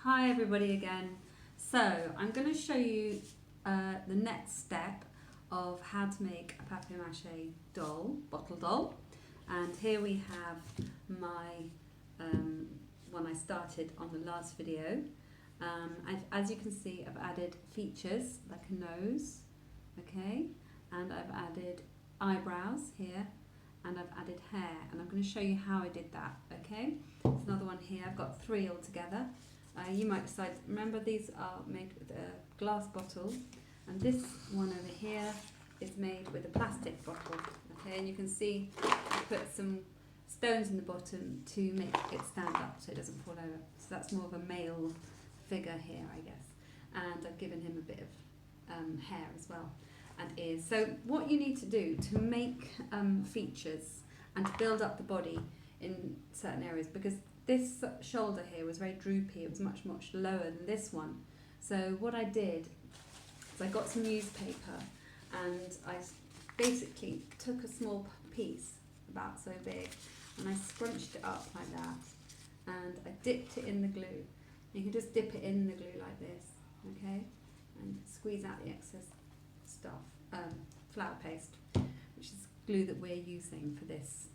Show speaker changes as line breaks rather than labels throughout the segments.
Hi everybody again. So I'm going to show you the next step of how to make a papier-mâché doll, bottle doll. And here we have my one I started on the last video. As you can see, I've added features like a nose, okay, and I've added eyebrows here, and I've added hair, and I'm going to show you how I did that, okay. There's another one here. I've got 3 altogether. You might decide, remember these are made with a glass bottle, and this one over here is made with a plastic bottle, okay, and you can see I put some stones in the bottom to make it stand up so it doesn't fall over. So that's more of a male figure here, I guess, and I've given him a bit of hair as well and ears. So what you need to do to make features and to build up the body in certain areas, because this shoulder here was very droopy, it was much lower than this one. So what I did is I got some newspaper and I basically took a small piece, about so big, and I scrunched it up like that, and I dipped it in the glue. You can just dip it in the glue like this, okay, and squeeze out the excess stuff, flour paste, which is glue that we're using for this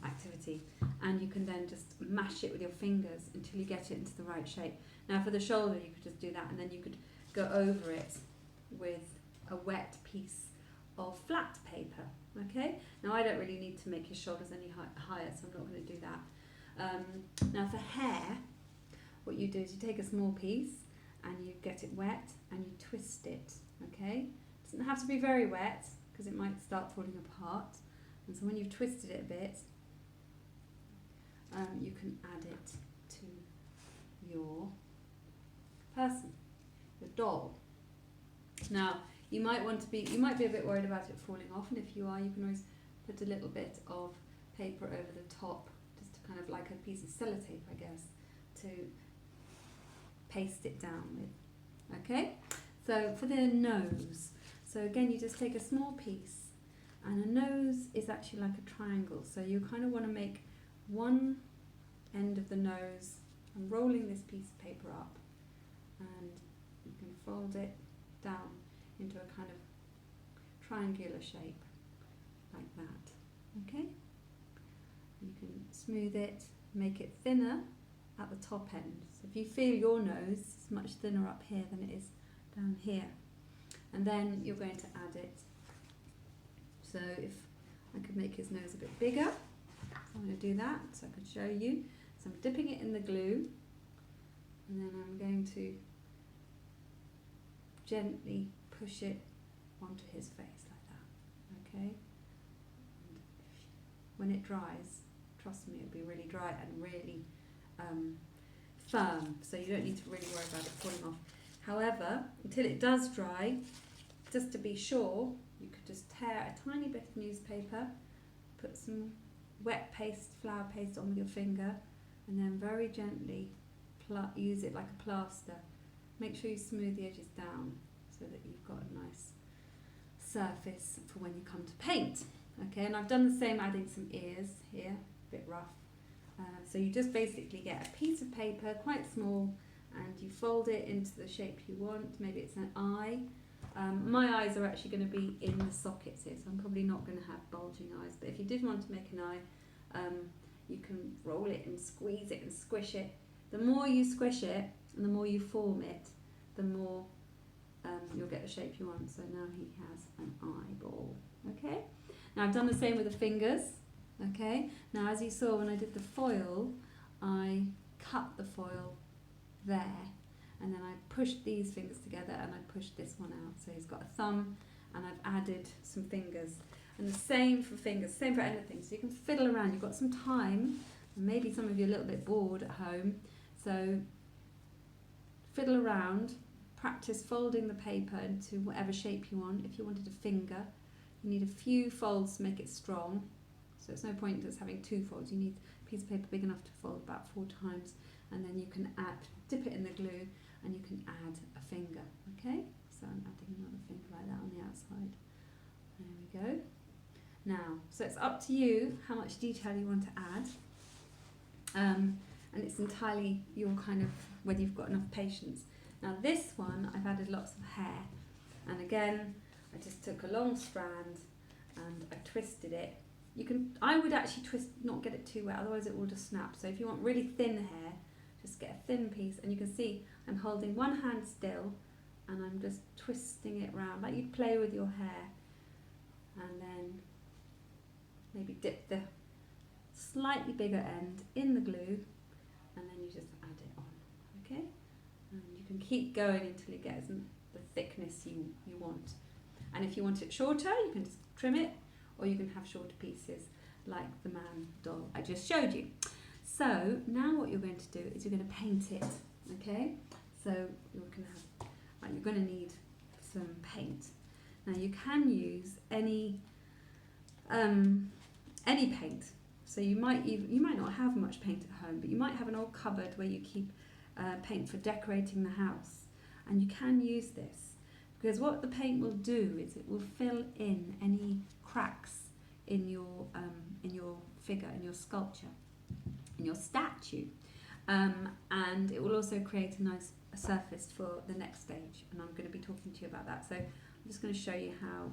activity, and you can then just mash it with your fingers until you get it into the right shape. Now for the shoulder you could just do that, and then you could go over it with a wet piece of flat paper, okay. Now I don't really need to make his shoulders any higher, so I'm not going to do that. Now for hair, what you do is you take a small piece and you get it wet and you twist it, okay. It doesn't have to be very wet because it might start falling apart, and so when you've twisted it a bit, you can add it to your person, your doll. Now you might be a bit worried about it falling off, and if you are, you can always put a little bit of paper over the top, just to kind of like a piece of sellotape, I guess, to paste it down with, okay. So for the nose, so again you just take a small piece, and a nose is actually like a triangle, so you kind of want to make one end of the nose. I'm rolling this piece of paper up, and you can fold it down into a kind of triangular shape like that, okay. You can smooth it, make it thinner at the top end. So if you feel your nose is much thinner up here than it is down here, and then you're going to add it. So if I could make his nose a bit bigger, I'm going to do that so I could show you. So I'm dipping it in the glue, and then I'm going to gently push it onto his face like that, okay. And when it dries, trust me, it'll be really dry and really firm, so you don't need to really worry about it falling off. However, until it does dry, just to be sure, you could just tear a tiny bit of newspaper, put some wet paste, flour paste on with your finger, and then very gently use it like a plaster. Make sure you smooth the edges down so that you've got a nice surface for when you come to paint, okay. And I've done the same, adding some ears here, a bit rough. So you just basically get a piece of paper, quite small, and you fold it into the shape you want. Maybe it's an eye. My eyes are actually going to be in the sockets here, so I'm probably not going to have bulging eyes, but if you did want to make an eye, you can roll it and squeeze it and squish it. The more you squish it and the more you form it, the more you'll get the shape you want. So now he has an eyeball, okay. Now I've done the same with the fingers, okay. Now as you saw when I did the foil, I cut the foil there, and then I pushed these fingers together and I pushed this one out, so he's got a thumb, and I've added some fingers, and the same for fingers, same for anything. So you can fiddle around, you've got some time, and maybe some of you are a little bit bored at home, so fiddle around, practice folding the paper into whatever shape you want. If you wanted a finger, you need a few folds to make it strong, so it's no point just having 2 folds. You need a piece of paper big enough to fold about 4 times, and then you can dip it in the glue, and you can add a finger, okay. So I'm adding another finger like that on the outside. There we go. Now, so it's up to you how much detail you want to add, and it's entirely your kind of whether you've got enough patience. Now this one, I've added lots of hair, and again, I just took a long strand and I twisted it. I would actually twist, not get it too wet, otherwise it will just snap. So if you want really thin hair, just get a thin piece, and you can see I'm holding one hand still and I'm just twisting it round like you'd play with your hair, and then maybe dip the slightly bigger end in the glue, and then you just add it on, okay? And you can keep going until you get the thickness you want. And if you want it shorter, you can just trim it, or you can have shorter pieces like the man doll I just showed you. So now what you're going to do is you're going to paint it, okay? So you're going to need some paint. Now you can use any paint. So you might not have much paint at home, but you might have an old cupboard where you keep paint for decorating the house, and you can use this, because what the paint will do is it will fill in any cracks in your figure, in your sculpture, in your statue, and it will also create a nice surface for the next stage, and I'm going to be talking to you about that. So I'm just going to show you how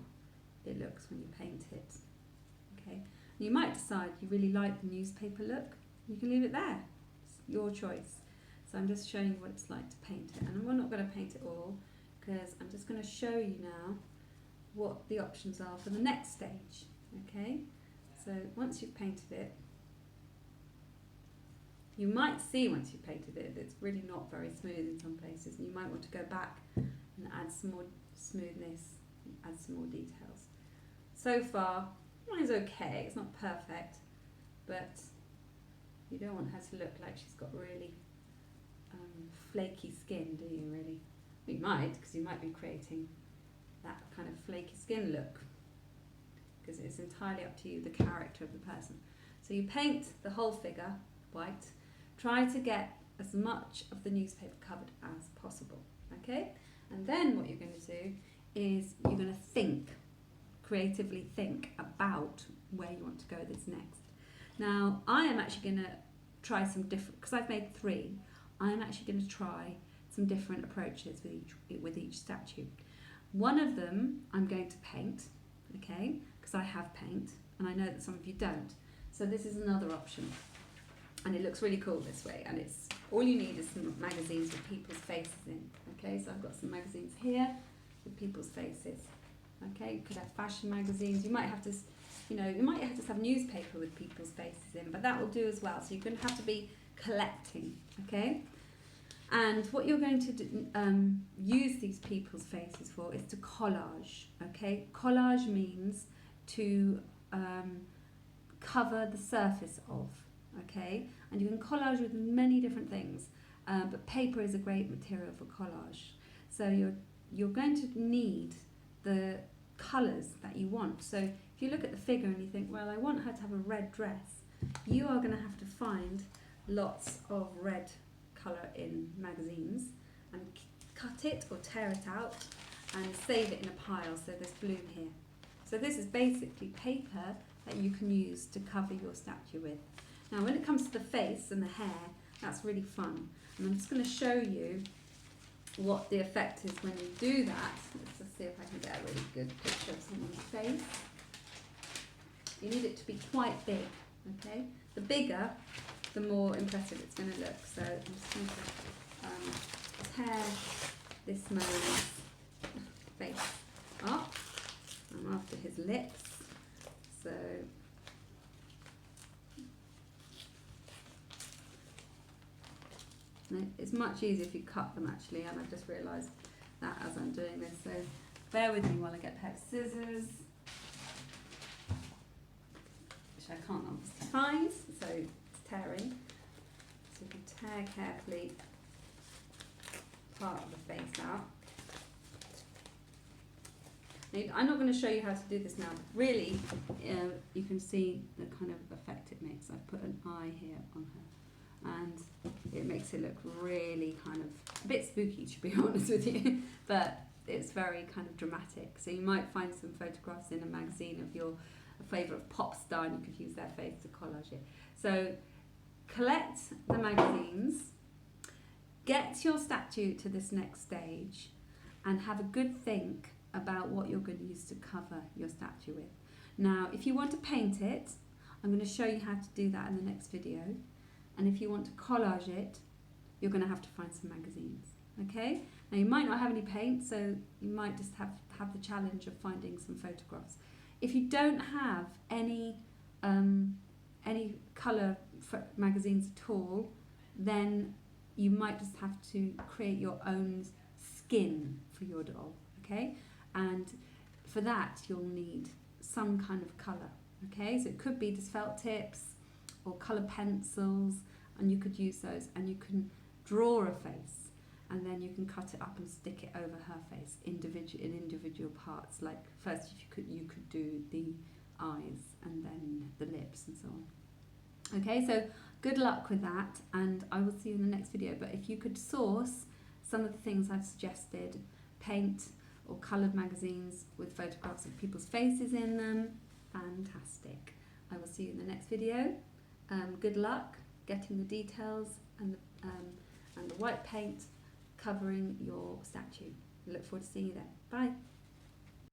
it looks when you paint it. Okay, you might decide you really like the newspaper look, you can leave it there, it's your choice. So I'm just showing you what it's like to paint it, and we're not going to paint it all, because I'm just going to show you now what the options are for the next stage. Okay, so once you've painted it, you might see once you've painted it that it's really not very smooth in some places, and you might want to go back and add some more smoothness, add some more details. So far, mine's okay, it's not perfect, but you don't want her to look like she's got really flaky skin, do you really? You might, because you might be creating that kind of flaky skin look, because it's entirely up to you, the character of the person. So you paint the whole figure white, try to get as much of the newspaper covered as possible, okay? And then what you're going to do is you're going to think, creatively think about where you want to go this next. Now, I am actually going to try some different, because I've made 3, I am actually going to try some different approaches with each statue. One of them I'm going to paint, okay, because I have paint, and I know that some of you don't. So this is another option, and it looks really cool this way, and it's all you need is some magazines with people's faces in. Okay, so I've got some magazines here with people's faces. Okay, you could have fashion magazines, you might have to, you might have to have newspaper with people's faces in, but that will do as well. So you're going to have to be collecting, okay? And what you're going to do, use these people's faces for is to collage, okay? Collage means to cover the surface of, okay? And you can collage with many different things, but paper is a great material for collage. So you're going to need the colours that you want. So if you look at the figure and you think, well, I want her to have a red dress, you are going to have to find lots of red colour in magazines and cut it or tear it out and save it in a pile, so there's bloom here. So this is basically paper that you can use to cover your statue with. Now when it comes to the face and the hair, that's really fun, and I'm just going to show you what the effect is when you do that. Let's just see if I can get a really good picture of someone's face. You need it to be quite big, okay? The bigger, the more impressive it's going to look. So I'm just going to tear this man's face up. I'm after his lips. So it's much easier if you cut them actually, and I've just realised that as I'm doing this. So bear with me while I get a pair of scissors, which I can't obviously find, so it's tearing. So you can tear carefully part of the face out. Now, I'm not going to show you how to do this now. Really, you can see the kind of effect it makes. I've put an eye here on her, and it makes it look really kind of a bit spooky, to be honest with you, but it's very kind of dramatic. So you might find some photographs in a magazine of your favourite pop star, and you could use their face to collage it. So collect the magazines, get your statue to this next stage and have a good think about what you're going to use to cover your statue with. Now, if you want to paint it, I'm going to show you how to do that in the next video. And if you want to collage it, you're going to have to find some magazines. Okay? Now, you might not have any paint, so you might just have the challenge of finding some photographs. If you don't have any colour magazines at all, then you might just have to create your own skin for your doll, okay? And for that, you'll need some kind of colour, okay? So it could be just felt tips or colour pencils, and you could use those, and you can draw a face, and then you can cut it up and stick it over her face in individual parts. Like first, you could do the eyes and then the lips and so on. Okay, so good luck with that, and I will see you in the next video. But if you could source some of the things I've suggested, paint or coloured magazines with photographs of people's faces in them, fantastic. I will see you in the next video. Good luck getting the details and the white paint covering your statue. I look forward to seeing you there. Bye.